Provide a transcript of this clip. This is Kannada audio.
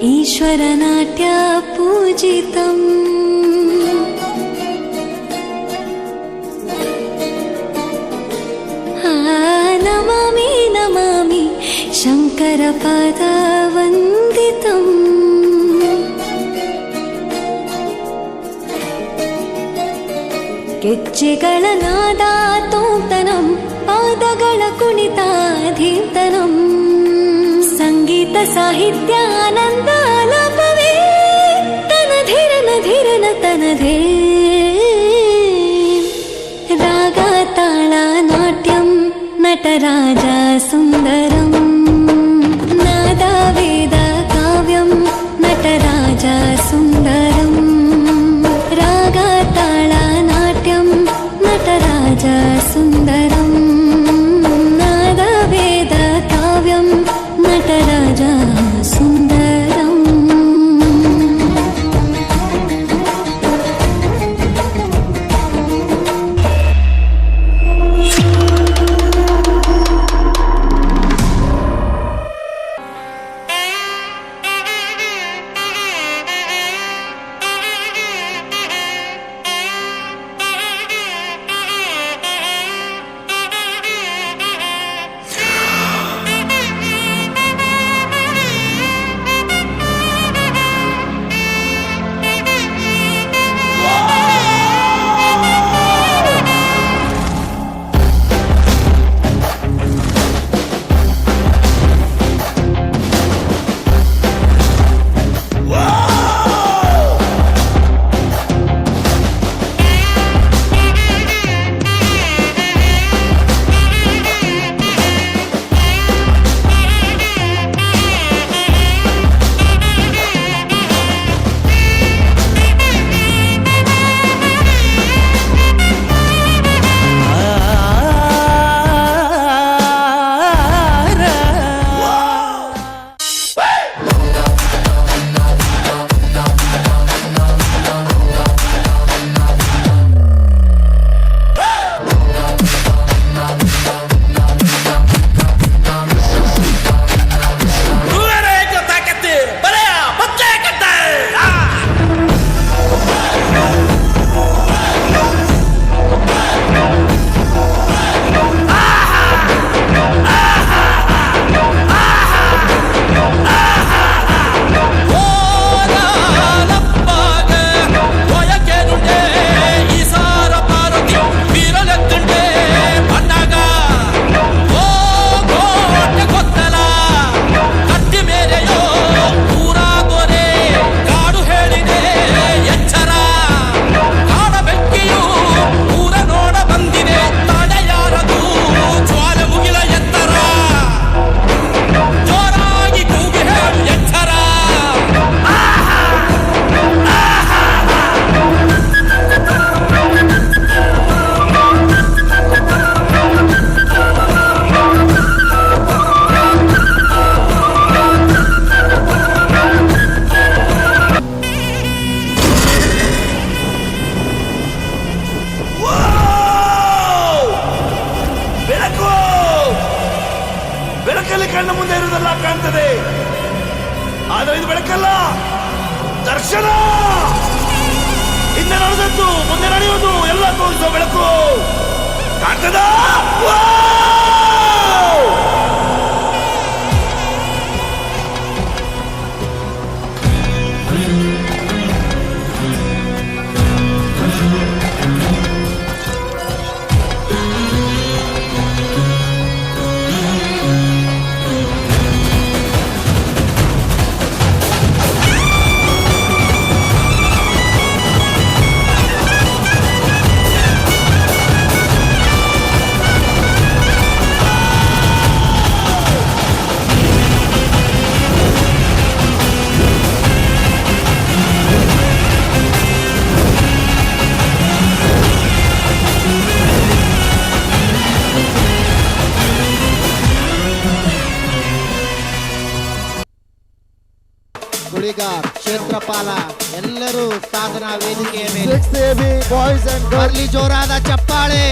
ईश्वरनाट्य पूजितम् नमामि नमामि शङ्करपादवन्दितम् ಗೆಜ್ಜೆಗಳ ನಾದ ತೋಂತನಂ ಪಾದಗಳ ಕುಣಿತಾಧೀಂತನಂ ಸಂಗೀತ ಸಾಹಿತ್ಯ ಆನಂದ ಆಲಾಪವೇ ತನಧಿರನ ಧಿರನ ತನಧೇ ರಾಗ ತಾಳ ನಾಟ್ಯಂ ನಟರಾಜ ಸುಂದರಂ ನಾದ ವೇದ ಕಾವ್ಯಂ ನಟರಾಜ ಸುಂದರಂ ರಾಗ ತಾಳ ನಾಟ್ಯಂ ನಟರಾಜ ಸುಂದರಂ ನಾದ ವೇದ ಕಾವ್ಯಂ ನಟರಾಜ ಸುಂದರಂ ಕಣ್ಣ ಮುಂದೆ ಇರುವುದೆಲ್ಲ ಕಾಣ್ತದೆ, ಆದರೆ ಇದು ಬೆಳಕಲ್ಲ, ದರ್ಶನ. ಹಿಂದೆ ನಡೆದದ್ದು ಮುಂದೆ ನಡೆಯುವುದು ಎಲ್ಲ ತೋರಿಸುವ ಬೆಳಕು ಕಾಣ್ತದ. ಗುಳಿಗಾರ್ ಕ್ಷೇತ್ರಪಾಲ ಎಲ್ಲರೂ ಸಾಧನಾ ವೇದಿಕೆಯ ಮೇಲೆ ಬಾಯ್ಸ್ ಅಂಡ್ ಗರ್ಲಿ ಜೋರಾದ ಚಪ್ಪಾಳೆ.